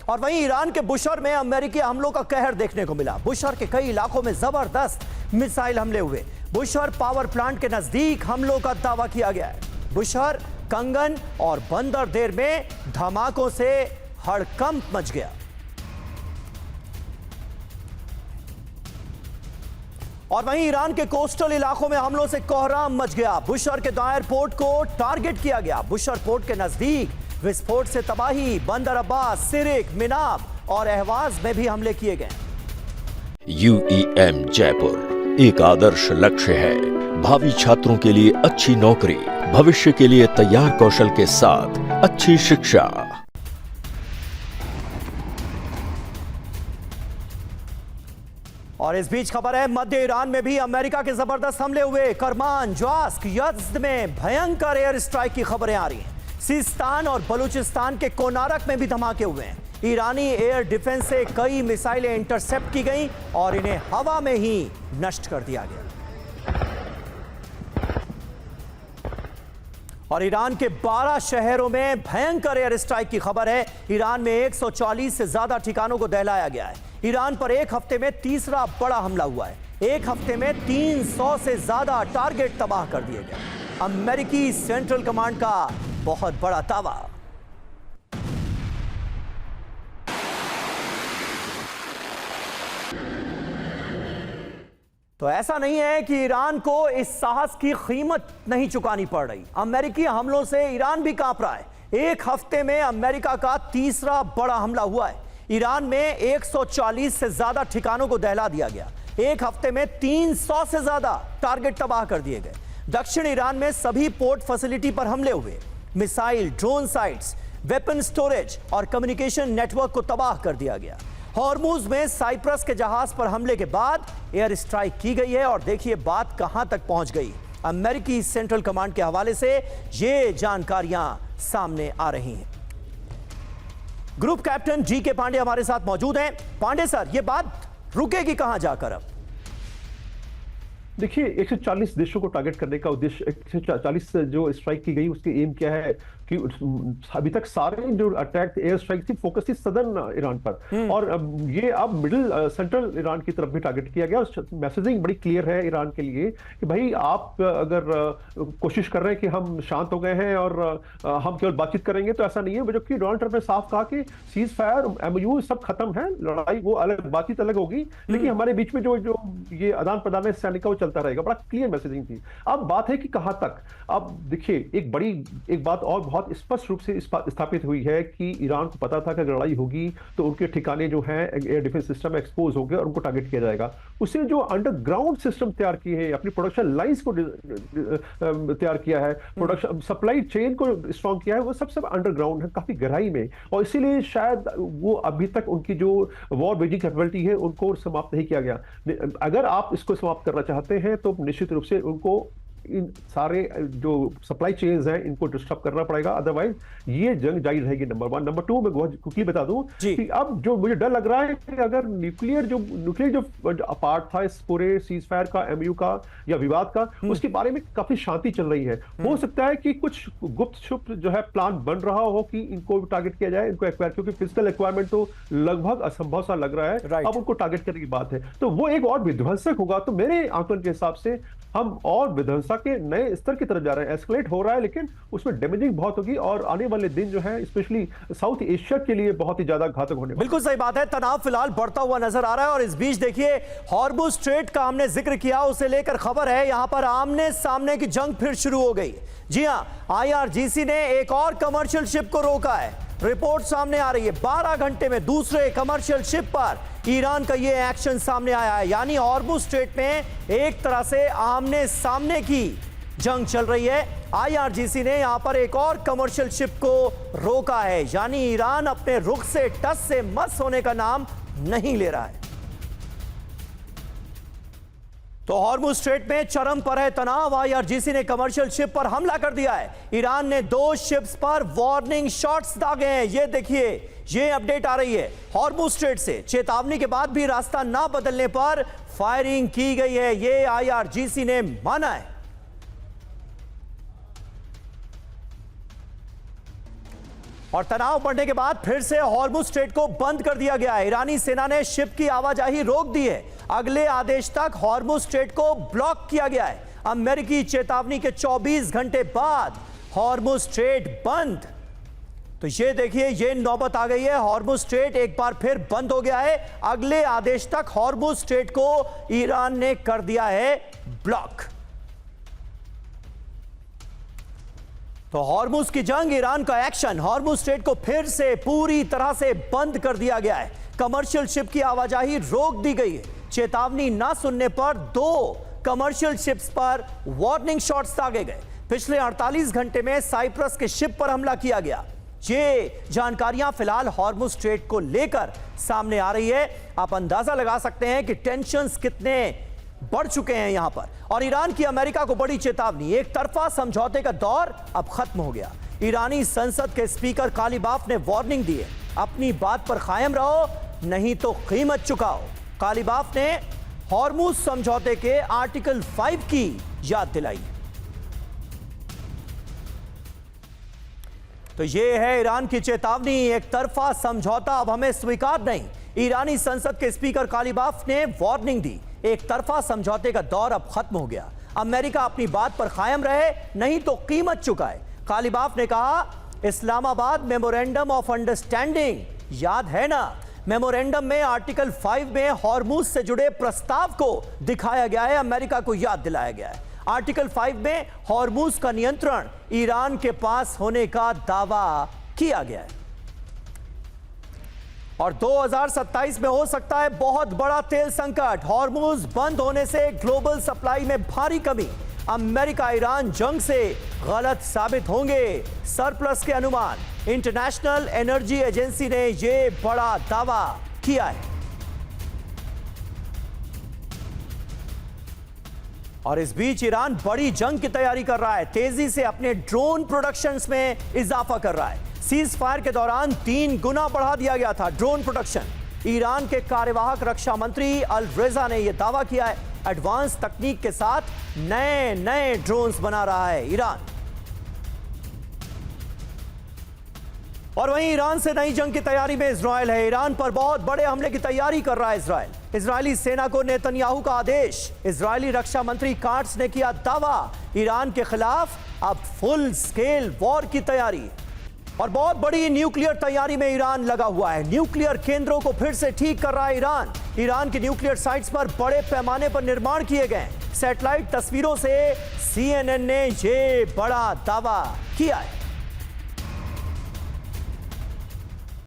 और वहीं ईरान के बुशर में अमेरिकी हमलों का कहर देखने को मिला। बुशर के कई इलाकों में जबरदस्त मिसाइल हमले हुए। बुशर पावर प्लांट के नजदीक हमलों का दावा किया गया है। बुशर, कंगन और बंदरदेर में धमाकों से हड़कंप मच गया। और वहीं ईरान के कोस्टल इलाकों में हमलों से कोहराम मच गया। बुशर के दायर पोर्ट को टारगेट किया गया। बुशर पोर्ट के नजदीक विस्फोट से तबाही। बंदर अब्बास, सिरिक, मिनाब और अहवाज में भी हमले किए गए। UEM जयपुर एक आदर्श लक्ष्य है। भावी छात्रों के लिए अच्छी नौकरी, भविष्य के लिए तैयार कौशल के साथ अच्छी शिक्षा। और इस बीच खबर है, मध्य ईरान में भी अमेरिका के जबरदस्त हमले हुए। करमान, ज्वास्क, यज़्द में भयंकर एयर स्ट्राइक की खबरें आ रही हैं। सिस्तान और बलूचिस्तान के कोनारक में भी धमाके हुए हैं। ईरानी एयर डिफेंस से कई मिसाइलें इंटरसेप्ट की गईं और इन्हें हवा में ही नष्ट कर दिया गया। और ईरान के 12 शहरों में भयंकर एयर स्ट्राइक की खबर है। ईरान में 140 से ज्यादा ठिकानों को दहलाया गया है। ईरान पर एक हफ्ते में तीसरा बड़ा हमला हुआ है। एक हफ्ते में 300 से ज्यादा टारगेट तबाह कर दिए गए। अमेरिकी सेंट्रल कमांड का बहुत बड़ा दावा। तो ऐसा नहीं है कि ईरान को इस साहस की कीमत नहीं चुकानी पड़ रही। अमेरिकी हमलों से ईरान भी कांप रहा है। एक हफ्ते में अमेरिका का तीसरा बड़ा हमला हुआ है। ईरान में 140 से ज्यादा ठिकानों को दहला दिया गया। एक हफ्ते में 300 से ज्यादा टारगेट तबाह कर दिए गए। दक्षिण ईरान में सभी पोर्ट फैसिलिटी पर हमले हुए। Missile, drone sites, weapon storage और कम्युनिकेशन नेटवर्क को तबाह कर दिया गया। हॉर्मुज में साइप्रस के जहाज पर हमले के बाद एयर स्ट्राइक की गई है। और देखिए बात कहां तक पहुंच गई। अमेरिकी सेंट्रल कमांड के हवाले से ये जानकारियां सामने आ रही हैं। ग्रुप कैप्टन GK पांडे हमारे साथ मौजूद हैं। पांडे सर, ये बात रुकेगी कहां जाकर अब? देखिए, 140 देशों को टारगेट करने का उद्देश्य, 140 जो स्ट्राइक की गई उसकी एम क्या है कि अभी तक सारे जो अटैक एयर स्ट्राइक थी फोकस थी सदर्न ईरान पर, और ये अब मिडिल सेंट्रल ईरान की तरफ भी टारगेट किया गया। मैसेजिंग बड़ी क्लियर है ईरान के लिए कि भाई आप अगर कोशिश कर रहे हैं कि हम शांत हो गए हैं और हम केवल बातचीत करेंगे, तो ऐसा नहीं है। जबकि डोनाल्ड ट्रंप ने साफ कहा कि सीज फायर, MOU सब खत्म है, लड़ाई वो अलग, बातचीत अलग होगी, लेकिन हमारे बीच में जो ये आदान प्रदान है सैनिक का वो चलता रहेगा। बड़ा क्लियर मैसेजिंग थी। अब बात है कि कहां तक। अब देखिए, एक बात और बहुत स्पष्ट रूप से स्थापित हुई है कि ईरान को पता था कि अगर लड़ाई होगी तो उनके ठिकाने जो हैं एयर डिफेंस सिस्टम एक्सपोज होंगे और उनको टारगेट किया जाएगा। उसने जो अंडरग्राउंड सिस्टम तैयार किए हैं, अपनी प्रोडक्शन लाइंस को तैयार किया है, प्रोडक्शन सप्लाई चेन को स्ट्रॉन्ग किया है, वो सब अंडरग्राउंड है, काफी गहराई में। और इसीलिए शायद वो अभी तक उनकी जो वॉर वेजिंग कैपेबिलिटी है उनको समाप्त नहीं किया गया। अगर आप इसको समाप्त करना चाहते हैं तो निश्चित रूप से उनको इन सारे जो सप्लाई चेन्स हैं इनको डिस्टर्ब करना पड़ेगा, अदरवाइज ये जंग जारी रहेगी। नंबर 1। नंबर 2, मैं बहुत क्विकली बता दूं कि अब जो मुझे डर लग रहा है कि अगर न्यूक्लियर जो पार्ट था इस पूरे सीज फायर का, MOU का या विवाद का, उसके बारे में काफी शांति चल रही है। हो सकता है कि कुछ गुप्त छुप जो है प्लान बन रहा हो कि इनको टारगेट किया जाए, इनको एक्वायर, क्योंकि फिजिकल एक्वायरमेंट तो लगभग असंभव सा लग रहा है। अब उनको टारगेट करने की बात है, तो वो एक और विध्वंसक होगा। तो मेरे आंकलन के हिसाब से हम और विध्वंसक के नए स्तर की तरफ जा रहे हैं। एस्केलेट हो रहा है, लेकिन उसमें डैमेजिंग बहुत होगी और आने वाले दिन जो है स्पेशली साउथ एशिया के लिए बहुत ही ज्यादा घातक होने वाला है। बिल्कुल सही बात है। तनाव फिलहाल बढ़ता हुआ नजर आ रहा है। और इस बीच देखिए, हॉर्मुज स्ट्रेट का हमने जिक्र किया, उसे लेकर खबर है यहां पर आमने सामने की जंग फिर शुरू हो गई। जी हां, IRGC ने एक और कमर्शियल शिप को रोका है। रिपोर्ट सामने आ रही है, 12 घंटे में दूसरे कमर्शियल शिप पर ईरान का यह एक्शन सामने आया है। यानी हॉर्मुज स्ट्रेट में एक तरह से आमने सामने की जंग चल रही है। IRGC ने यहां पर एक और कमर्शियल शिप को रोका है। यानी ईरान अपने रुख से टस से मस होने का नाम नहीं ले रहा है। तो हॉर्मुज स्ट्रेट में चरम पर है तनाव। IRGC ने कमर्शियल शिप पर हमला कर दिया है। ईरान ने 2 शिप्स पर वार्निंग शॉट्स दागे हैं। ये देखिए, ये अपडेट आ रही है हॉर्मुज स्ट्रेट से। चेतावनी के बाद भी रास्ता ना बदलने पर फायरिंग की गई है, ये IRGC ने माना है। और तनाव बढ़ने के बाद फिर से हॉर्मुज स्ट्रेट को बंद कर दिया गया है। ईरानी सेना ने शिप की आवाजाही रोक दी है। अगले आदेश तक हॉर्मुज स्ट्रेट को ब्लॉक किया गया है। अमेरिकी चेतावनी के 24 घंटे बाद हॉर्मुज स्ट्रेट बंद। तो ये देखिए, ये नौबत आ गई है। हॉर्मुज स्ट्रेट एक बार फिर बंद हो गया है। अगले आदेश तक हॉर्मुज स्ट्रेट को ईरान ने कर दिया है ब्लॉक। तो हॉर्मुज की जंग, ईरान का एक्शन, हॉर्मुज स्ट्रेट को फिर से पूरी तरह से बंद कर दिया गया है। कमर्शियल शिप की आवाजाही रोक दी गई है। चेतावनी ना सुनने पर 2 कमर्शियल शिप्स पर वार्निंग शॉट्स दागे गए। पिछले 48 घंटे में साइप्रस के शिप पर हमला किया गया। ये जानकारियां फिलहाल हॉर्मुज स्ट्रेट को लेकर सामने आ रही है। आप अंदाजा लगा सकते हैं कि टेंशन्स कितने बढ़ चुके हैं यहां पर। और ईरान की अमेरिका को बड़ी चेतावनी, एक तरफा समझौते का दौर अब खत्म हो गया। ईरानी संसद के स्पीकर कालीबाफ ने वार्निंग दी है, अपनी बात पर कायम रहो नहीं तो कीमत चुकाओ। कालीबाफ ने हॉर्मुज समझौते के आर्टिकल 5 की याद दिलाई। तो यह है ईरान की चेतावनी, एक तरफा समझौता अब हमें स्वीकार नहीं। ईरानी संसद के स्पीकर कालीबाफ ने वार्निंग दी, एक तरफा समझौते का दौर अब खत्म हो गया। अमेरिका अपनी बात पर कायम रहे नहीं तो कीमत चुकाए। कालीबाफ ने कहा, इस्लामाबाद मेमोरेंडम ऑफ अंडरस्टैंडिंग याद है ना? मेमोरेंडम में आर्टिकल 5 में हॉर्मुज से जुड़े प्रस्ताव को दिखाया गया है, अमेरिका को याद दिलाया गया है। आर्टिकल 5 में हॉर्मुज का नियंत्रण ईरान के पास होने का दावा किया गया है। और 2027 में हो सकता है बहुत बड़ा तेल संकट। हॉर्मुज बंद होने से ग्लोबल सप्लाई में भारी कमी। अमेरिका ईरान जंग से गलत साबित होंगे, सरप्लस के अनुमान। इंटरनेशनल एनर्जी एजेंसी ने यह बड़ा दावा किया है। और इस बीच ईरान बड़ी जंग की तैयारी कर रहा है, तेजी से अपने ड्रोन प्रोडक्शंस में इजाफा कर रहा है। सीज फायर के दौरान 3 गुना बढ़ा दिया गया था ड्रोन प्रोडक्शन। ईरान के कार्यवाहक रक्षा मंत्री अल रेजा ने यह दावा किया है, एडवांस तकनीक के साथ नए नए ड्रोन्स बना रहा है ईरान। और वहीं ईरान से नई जंग की तैयारी में इजराइल है। ईरान पर बहुत बड़े हमले की तैयारी कर रहा है इजराइल। इजरायली सेना को नेतन्याहू का आदेश। इजरायली रक्षा मंत्री काट्स ने किया दावा, ईरान के खिलाफ अब फुल स्केल वॉर की तैयारी। और बहुत बड़ी न्यूक्लियर तैयारी में ईरान लगा हुआ है। न्यूक्लियर केंद्रों को फिर से ठीक कर रहा है ईरान। ईरान की न्यूक्लियर साइट्स पर बड़े पैमाने पर निर्माण किए गए। सैटेलाइट तस्वीरों से CNN ने यह बड़ा दावा किया है।